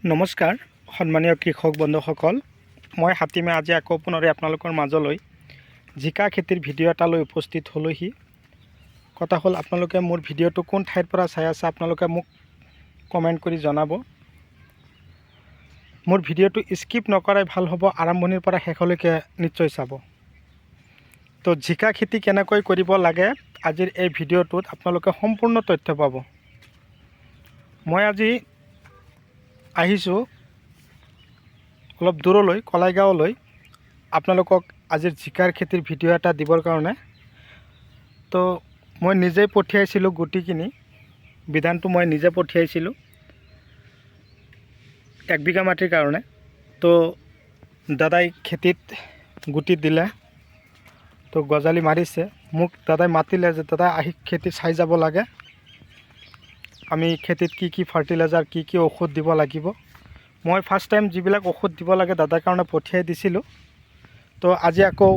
নমস্কাৰ সন্মানীয় কৃষক বন্ধুসকল, মই হাতীমে আজি আকৌ পুনৰে আপোনালোকৰ মাজলৈ জিকা খেতিৰ ভিডিঅ' এটা লৈ উপস্থিত হ'লোহি। কথা হ'ল, আপোনালোকে মোৰ ভিডিঅ'টো কোন ঠাইৰ পৰা চাই আছে আপোনালোকে মোক কমেণ্ট কৰি জনাব। মোৰ ভিডিঅ'টো স্কিপ নকৰাই ভাল হ'ব, আৰম্ভণিৰ পৰা শেষলৈকে নিশ্চয় চাব। তো জিকা খেতি কেনেকৈ কৰিব লাগে আজিৰ এই ভিডিঅ'টোত আপোনালোকে সম্পূৰ্ণ তথ্য পাব। মই আজি আহিছোঁ অলপ দূৰলৈ, কলাইগাঁৱলৈ, আপোনালোকক আজিৰ জিকাৰ খেতিৰ ভিডিঅ' এটা দিবৰ কাৰণে। তো মই নিজেই পঠিয়াইছিলোঁ গুটি কিনি, বিধানটো মই নিজে পঠিয়াইছিলোঁ 1 বিঘা মাটিৰ কাৰণে। তো দাদাই খেতিত গুটি দিলে, তো গজালি মাৰিছে। মোক দাদাই মাতিলে যে দাদা আহি খেতি চাই যাব লাগে, আমি খেতিত কি কি ফাৰ্টিলাইজাৰ কি কি ঔষধ দিব লাগিব। মই ফাৰ্ষ্ট টাইম যিবিলাক ঔষধ দিব লাগে দাদাৰ কাৰণে পঠিয়াই দিছিলোঁ। তো আজি আকৌ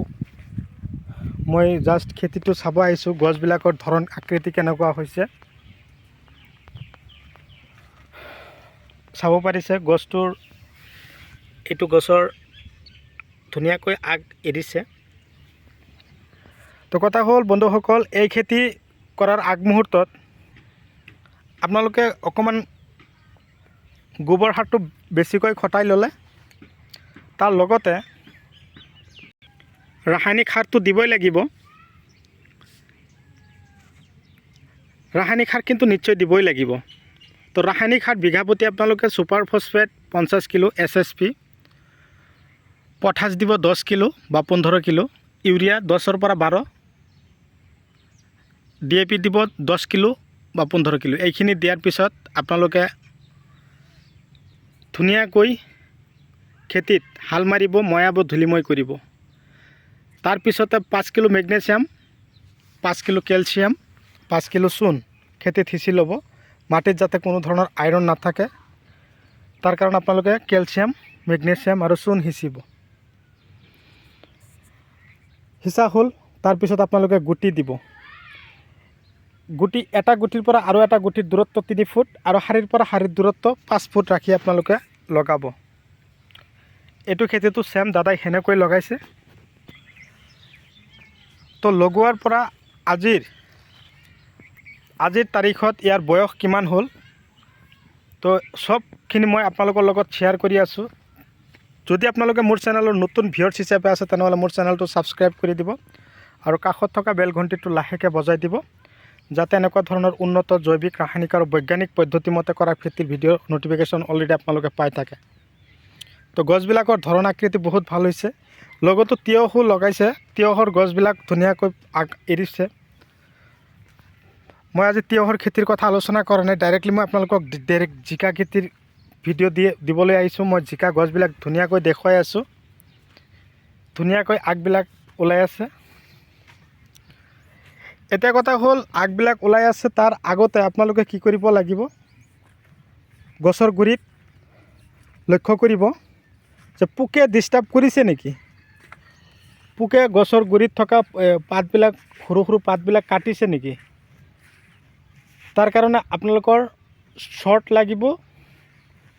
মই জাষ্ট খেতিটো চাব আহিছোঁ, গছবিলাকৰ ধৰণ আকৃতি কেনেকুৱা হৈছে চাব পাৰিছে। গছটোৰ এইটো গছৰ ধুনীয়াকৈ আগ এৰিছে। তো কথা হ'ল বন্ধুসকল, এই খেতি কৰাৰ আগমুহূৰ্তত আপোনালোকে অকণমান গোবৰ সাৰটো বেছিকৈ খটাই ল'লে, তাৰ লগতে ৰাসায়নিক সাৰটো দিবই লাগিব। ৰাসায়নিক সাৰ কিন্তু নিশ্চয় দিবই লাগিব। তো ৰাসায়নিক সাৰ বিঘা প্ৰতি আপোনালোকে super phosphate 50 kilo, SSP, potash দিব 10 কিলো বা 15 কিলো, ইউৰিয়া 10ৰ পৰা 12, DAP দিব 10 কিলো বা 15 কিলো। এইখিনি দিয়াৰ পিছত আপোনালোকে ধুনীয়াকৈ খেতিত হাল মাৰিব, ময়াব, ধূলিময় কৰিব। তাৰপিছতে 5 kilo magnesium, 5 kilo calcium, 5 kilo চূণ খেতিত সিঁচি ল'ব। মাটিত যাতে কোনো ধৰণৰ আইৰণ নাথাকে তাৰ কাৰণে আপোনালোকে কেলছিয়াম, মেগনেছিয়াম আৰু চূণ সিঁচিব। সিঁচা হ'ল, তাৰপিছত আপোনালোকে গুটি দিব। গুটি এটা গুটিৰ পৰা আৰু এটা গুটিৰ দূৰত্ব 3 ফুট আৰু শাৰীৰ পৰা শাৰীৰ দূৰত্ব 5 ফুট ৰাখি আপোনালোকে লগাব। এইটো খেতিটো চেম দাদাই সেনেকৈ লগাইছে। তো লগোৱাৰ পৰা আজিৰ তাৰিখত ইয়াৰ বয়স কিমান হ'ল, তো সবখিনি মই আপোনালোকৰ লগত শ্বেয়াৰ কৰি আছোঁ। যদি আপোনালোকে মোৰ চেনেলৰ নতুন ভিউৱাৰ্ছ হিচাপে আছে তেনেহ'লে মোৰ চেনেলটো ছাবস্ক্ৰাইব কৰি দিব আৰু কাষত থকা বেল ঘণ্টিটো লাহেকৈ বজাই দিব, যাতে এনেকুৱা ধৰণৰ উন্নত জৈৱিক, ৰাসায়নিক আৰু বৈজ্ঞানিক পদ্ধতিমতে কৰা খেতিৰ ভিডিঅ' ন'টিফিকেশ্যন অলৰেডি আপোনালোকে পাই থাকে। তো গছবিলাকৰ ধৰণ আকৃতি বহুত ভাল হৈছে। লগতো তিয়হো লগাইছে, তিয়হৰ গছবিলাক ধুনীয়াকৈ আগ এৰিছে। মই আজি তিয়হৰ খেতিৰ কথা আলোচনা কৰা নাই, ডাইৰেক্টলি মই আপোনালোকক জিকা খেতিৰ ভিডিঅ' দিবলৈ আহিছোঁ। মই জিকা গছবিলাক ধুনীয়াকৈ দেখুৱাই আছোঁ, ধুনীয়াকৈ আগবিলাক ওলাই আছে। এতিয়া কথা হ'ল, আগবিলাক ওলাই আছে, তাৰ আগতে আপোনালোকে কি কৰিব লাগিব, গছৰ গুৰিত লক্ষ্য কৰিব যে পোকে ডিষ্টাৰ্ব কৰিছে নেকি, পোকে গছৰ গুৰিত থকা পাতবিলাক, সৰু সৰু পাতবিলাক কাটিছে নেকি। তাৰ কাৰণে আপোনালোকৰ শ্বৰ্ট লাগিব,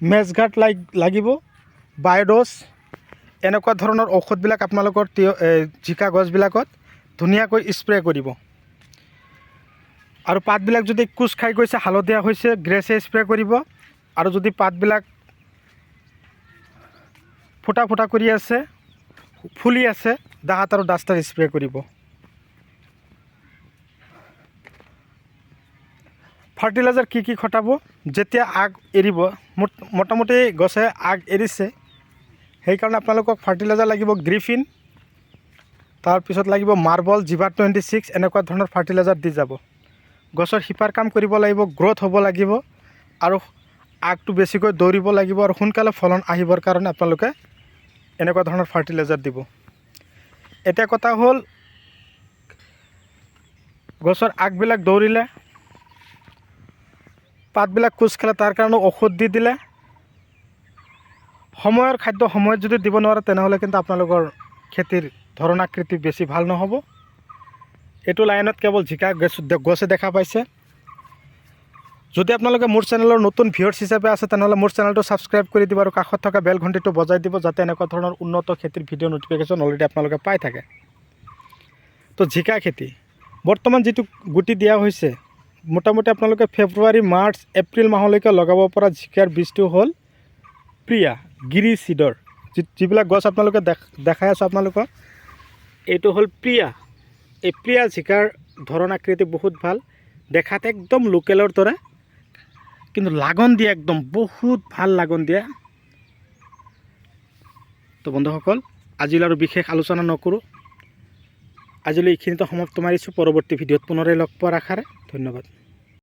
মেজগাৰ্ড লাগিব, বায়'ডছ, এনেকুৱা ধৰণৰ ঔষধবিলাক আপোনালোকৰ জিকা গছবিলাকত ধুনীয়াকৈ স্প্ৰে কৰিব। আৰু পাতবিলাক যদি কোচ খাই গৈছে, হালধীয়া হৈছে, গ্ৰেছে স্প্ৰে কৰিব। আৰু যদি পাতবিলাক ফুটা ফুটা কৰি আছে, ফুলি আছে, দাহাত আৰু ডাষ্টাৰ স্প্ৰে কৰিব। ফাৰ্টিলাইজাৰ কি কি খটাব, যেতিয়া আগ এৰিব, মোটামুটি গছে আগ এৰিছে, সেইকাৰণে আপোনালোকক ফাৰ্টিলাইজাৰ লাগিব গ্ৰিফিন, তাৰপিছত লাগিব মাৰ্বল, জিভাৰ 26, এনেকুৱা ধৰণৰ ফাৰ্টিলাইজাৰ দি যাব। গছৰ শিপাৰ কাম কৰিব লাগিব, গ্ৰ'থ হ'ব লাগিব আৰু আগটো বেছিকৈ দৌৰিব লাগিব আৰু সোনকালে ফলন আহিবৰ কাৰণে আপোনালোকে এনেকুৱা ধৰণৰ ফাৰ্টিলাইজাৰ দিব। এতিয়া কথা হ'ল, গছৰ আগবিলাক দৌৰিলে, পাতবিলাক কোচ খালে, তাৰ কাৰণে ঔষধ দি দিলে। সময়ৰ খাদ্য সময়ত যদি দিব নোৱাৰে তেনেহ'লে কিন্তু আপোনালোকৰ খেতিৰ ধৰণ আকৃতি বেছি ভাল নহ'ব। এইটো লাইনত কেৱল জিকা গছে দেখা পাইছে। যদি আপোনালোকে মোৰ চেনেলৰ নতুন ভিউৱাৰ্ছ হিচাপে আছে তেনেহ'লে মোৰ চেনেলটো ছাবস্ক্ৰাইব কৰি দিব আৰু কাষত থকা বেল ঘণ্টিটো বজাই দিব, যাতে এনেকুৱা ধৰণৰ উন্নত খেতিৰ ভিডিঅ' নটিফিকেশ্যন অলৰেডি আপোনালোকে পাই থাকে। তো জিকা খেতি বৰ্তমান যিটো গুটি দিয়া হৈছে, মোটামুটি আপোনালোকে ফেব্ৰুৱাৰী, মাৰ্চ, এপ্ৰিল মাহলৈকে লগাব পৰা জিকাৰ বীজটো হ'ল প্ৰিয়া গিৰি চিডৰ। যিবিলাক গছ আপোনালোকে দেখাই আছোঁ আপোনালোকক, এইটো হ'ল প্ৰিয়া। এই প্ৰিয়া জিকাৰ ধৰণ আকৃতি বহুত ভাল, দেখাত একদম লোকেলৰ দৰে, কিন্তু লাগন দিয়ে একদম বহুত ভাল লাগন দিয়ে। তো বন্ধুসকল, আজিলৈ আৰু বিশেষ আলোচনা নকৰোঁ, আজিলৈ এইখিনিতে সমাপ্ত মাৰিছোঁ। পৰৱৰ্তী ভিডিঅ'ত পুনৰাই লগ পোৱাৰ আশাৰে ধন্যবাদ।